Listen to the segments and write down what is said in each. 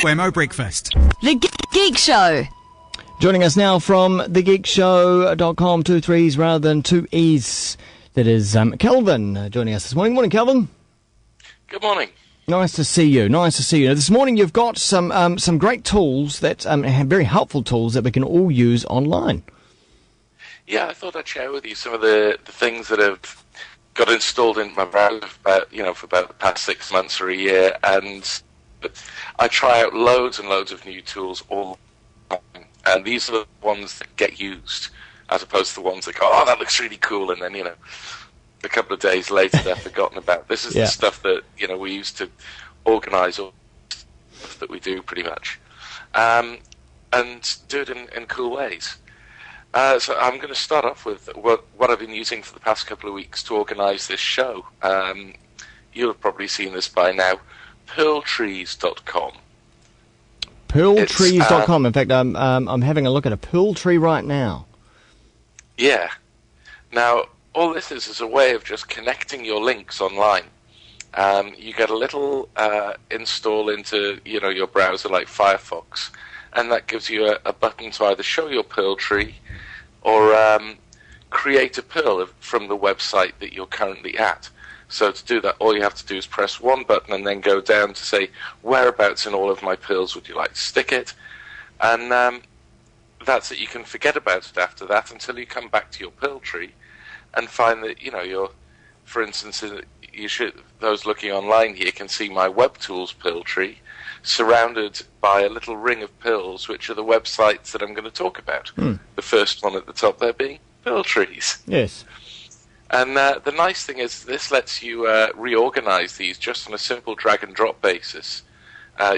Wammo Breakfast. The Geek Show. Joining us now from thegeekshow.com, 2 3s rather than 2 E's. That is Chelfyn joining us this morning. Morning, Chelfyn. Good morning. Nice to see you. Nice to see you. Now, this morning you've got some great tools that have very helpful tools that we can all use online. Yeah, I thought I'd share with you some of the things that have got installed in my browser for about the past 6 months or a year, and I try out loads and loads of new tools all the time, and these are the ones that get used, as opposed to the ones that go, oh, that looks really cool, and then, a couple of days later they're forgotten about. This is the stuff that, we use to organise all the stuff that we do pretty much, and do it in cool ways. So I'm going to start off with what I've been using for the past couple of weeks to organise this show. You'll have probably seen this by now. Pearltrees.com. Pearltrees.com. In fact, I'm having a look at a Pearltree right now. Yeah. Now, all this is a way of just connecting your links online. You get a little install into your browser like Firefox, and that gives you a button to either show your Pearltree or create a Pearl from the website that you're currently at. So to do that, all you have to do is press one button and then go down to say, whereabouts in all of my Pearls would you like to stick it? And that's it. You can forget about it after that until you come back to your Pearltree and find that, you're, for instance, those looking online here can see my WebTools Pearltree surrounded by a little ring of Pearls, which are the websites that I'm going to talk about. The first one at the top there being Pearltrees. Yes. And the nice thing is this lets you reorganize these just on a simple drag and drop basis.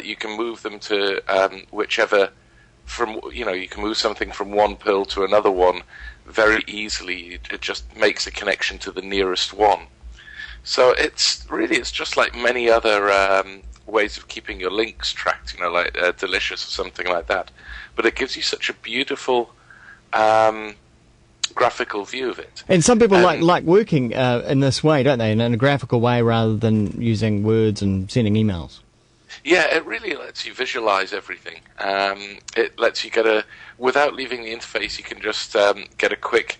You can move them to whichever, you can move something from one Pearl to another one very easily. It just makes a connection to the nearest one. So it's just like many other ways of keeping your links tracked, like Delicious or something like that. But it gives you such a beautiful graphical view of it. And some people like working in this way, don't they? In a graphical way rather than using words and sending emails. Yeah, it really lets you visualize everything. It lets you without leaving the interface, you can just get a quick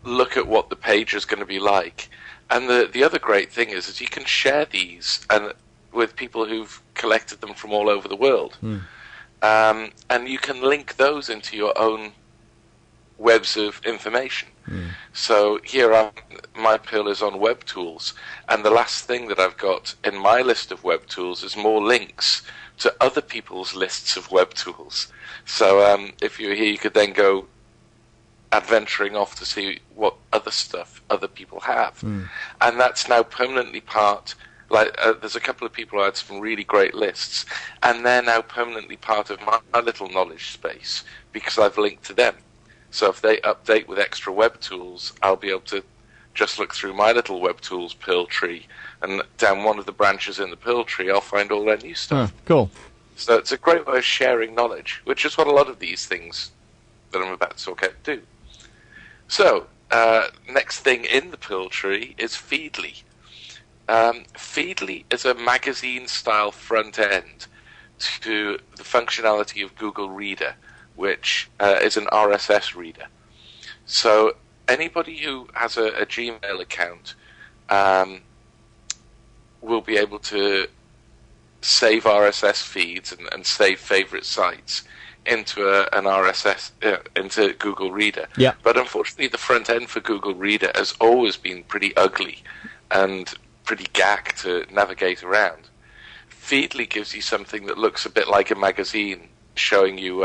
look at what the page is going to be like. And the other great thing is you can share these with people who've collected them from all over the world. And you can link those into your own webs of information. So here my Pearl is on WebTools, and the last thing that I've got in my list of WebTools is more links to other people's lists of WebTools. So if you're here, you could then go adventuring off to see what other stuff other people have. And that's now permanently part, there's a couple of who had some really great lists, and they're now permanently part of my little knowledge space because I've linked to them. So if they update with extra web tools, I'll be able to just look through my little WebTools Pearltree, and down one of the branches in the Pearltree, I'll find all their new stuff. Cool. So it's a great way of sharing knowledge, which is what a lot of these things that I'm about to talk about do. So, next thing in the Pearltree is Feedly. Feedly is a magazine-style front end to the functionality of Google Reader, which is an RSS reader. So anybody who has a Gmail account will be able to save RSS feeds and save favorite sites into an RSS, into Google Reader. Yeah. But unfortunately, the front end for Google Reader has always been pretty ugly and pretty gack to navigate around. Feedly gives you something that looks a bit like a magazine, showing you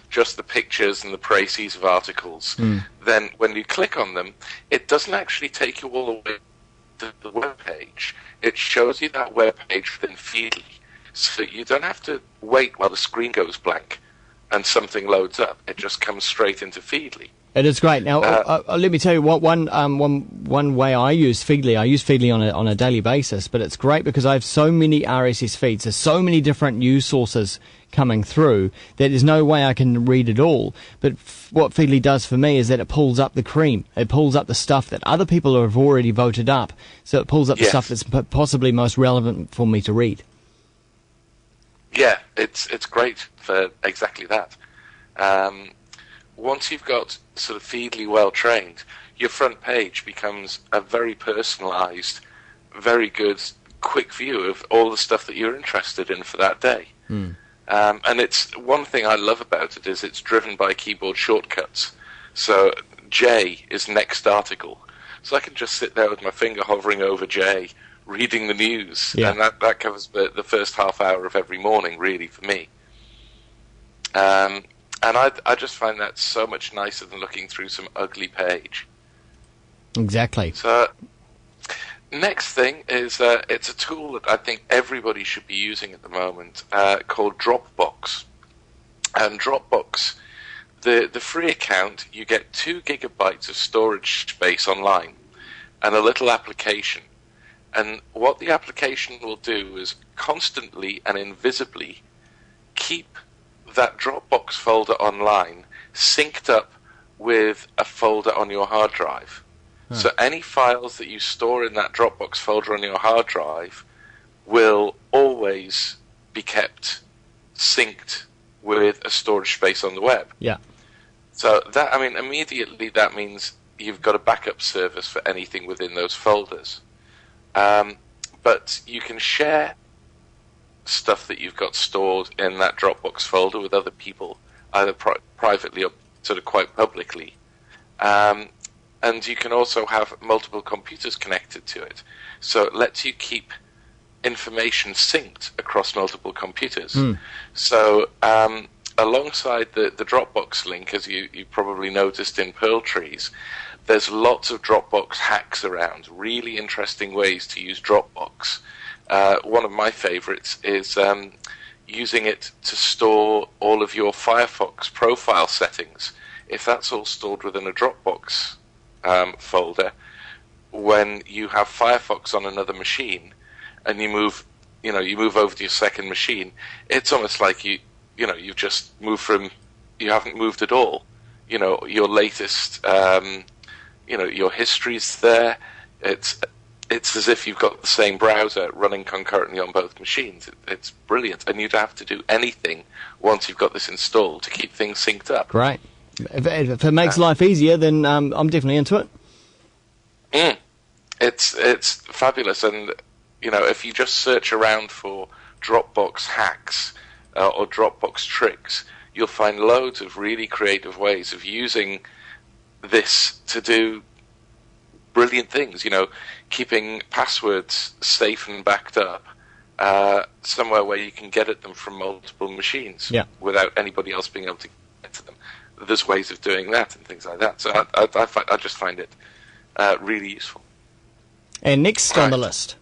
just the pictures and the précis of articles. Then when you click on them, it doesn't actually take you all the way to the web page. It shows you that web page within Feedly, so you don't have to wait while the screen goes blank and something loads up. It just comes straight into Feedly. It is great. Now, let me tell you what one way I use Feedly. I use Feedly on a daily basis, but it's great because I have so many RSS feeds. There's so many different news sources coming through that there's no way I can read it all. But what Feedly does for me is that it pulls up the cream. It pulls up the stuff that other people have already voted up. So it pulls up the stuff that's possibly most relevant for me to read. Yeah, it's great for exactly that. Once you've got sort of Feedly well trained, your front page becomes a very personalised, very good, quick view of all the stuff that you're interested in for that day. And it's one thing I love about it is it's driven by keyboard shortcuts. So J is next article. So I can just sit there with my finger hovering over J, reading the news. Yeah. And that covers the first half hour of every morning, really, for me. And I just find that so much nicer than looking through some ugly page. Exactly. So next thing is it's a tool that I think everybody should be using at the moment called Dropbox. And Dropbox, the free account, you get 2 gigabytes of storage space online and a little application. And what the application will do is constantly and invisibly keep that Dropbox folder online synced up with a folder on your hard drive. So any files that you store in that Dropbox folder on your hard drive will always be kept synced with a storage space on the web. Yeah. So that, I mean, immediately that means you've got a backup service for anything within those folders. But you can share stuff that you've got stored in that Dropbox folder with other people, either privately or sort of quite publicly. And you can also have multiple computers connected to it. So it lets you keep information synced across multiple computers. So alongside the Dropbox link, as you probably noticed in Pearltrees, there's lots of Dropbox hacks around, really interesting ways to use Dropbox. One of my favorites is using it to store all of your Firefox profile settings. If that's all stored within a Dropbox folder, when you have Firefox on another machine and you move over to your second machine, it's almost like you've just moved from, you haven't moved at all. Your latest, your history's there. It's as if you've got the same browser running concurrently on both machines. It's brilliant, and you don't have to do anything once you've got this installed to keep things synced up. Great. If it makes life easier, then I'm definitely into it. It's fabulous, and if you just search around for Dropbox hacks or Dropbox tricks, you'll find loads of really creative ways of using this to do brilliant things. Keeping passwords safe and backed up somewhere where you can get at them from multiple machines without anybody else being able to get to them. There's ways of doing that and things like that. So I just find it really useful. And next on the list?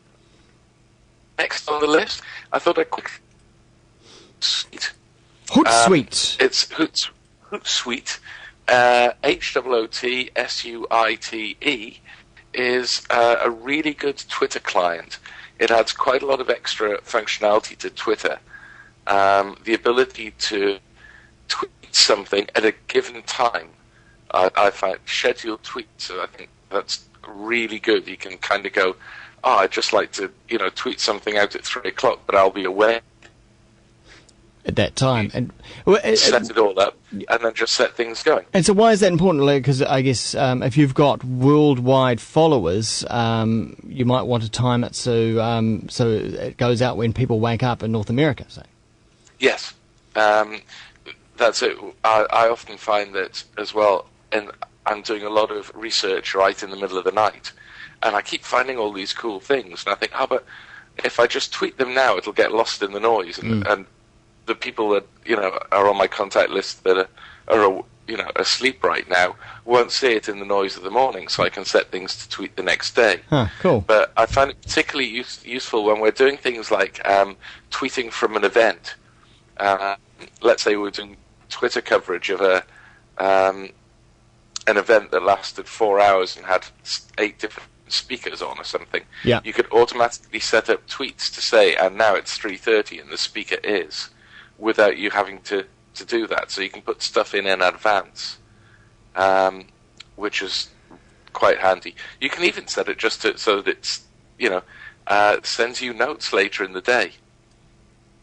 Next on the list, I thought I'd quick Hootsuite. Hootsuite. It's Hootsuite. HOOTSUITE is a really good Twitter client. It adds quite a lot of extra functionality to Twitter. The ability to tweet something at a given time. I find scheduled tweets, so I think that's really good. You can kind of go, I'd just like to, tweet something out at 3 o'clock, but I'll be aware at that time. And set it all up, and then just set things going. And so why is that important? Because I guess if you've got worldwide followers, you might want to time it so it goes out when people wake up in North America, say. Yes. That's it. I often find that as well, and I'm doing a lot of research right in the middle of the night, and I keep finding all these cool things, and I think, but if I just tweet them now, it'll get lost in the noise, and the people that are on my contact list that are asleep right now won't see it in the noise of the morning, so I can set things to tweet the next day. Cool. But I find it particularly useful when we're doing things like tweeting from an event. Let's say we're doing Twitter coverage of an event that lasted 4 hours and had 8 different speakers on or something. Yeah. You could automatically set up tweets to say, and now it's 3:30 and the speaker is, without you having to do that. So you can put stuff in advance, which is quite handy. You can even set it just so that it's, sends you notes later in the day.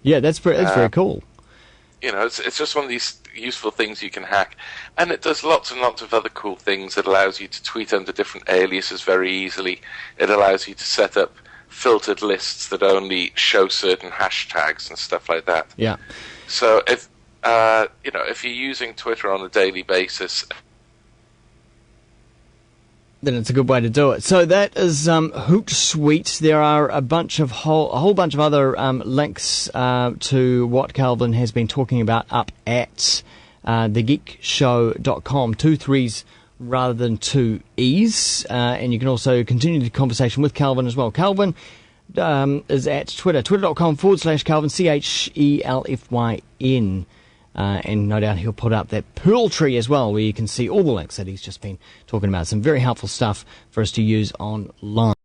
Yeah, that's very cool. You know, it's just one of these useful things you can hack. And it does lots and lots of other cool things. It allows you to tweet under different aliases very easily. It allows you to set up filtered lists that only show certain hashtags and stuff like that. Yeah. So if if you're using Twitter on a daily basis, then it's a good way to do it. So that is Hootsuite. There are a whole bunch of other links to what Chelfyn has been talking about up at thegeekshow.com. 2 3s rather than 2 E's. And you can also continue the conversation with Chelfyn as well. Chelfyn is at Twitter, twitter.com/Chelfyn, Chelfyn. And no doubt he'll put up that Pearltree as well, where you can see all the links that he's just been talking about. Some very helpful stuff for us to use online.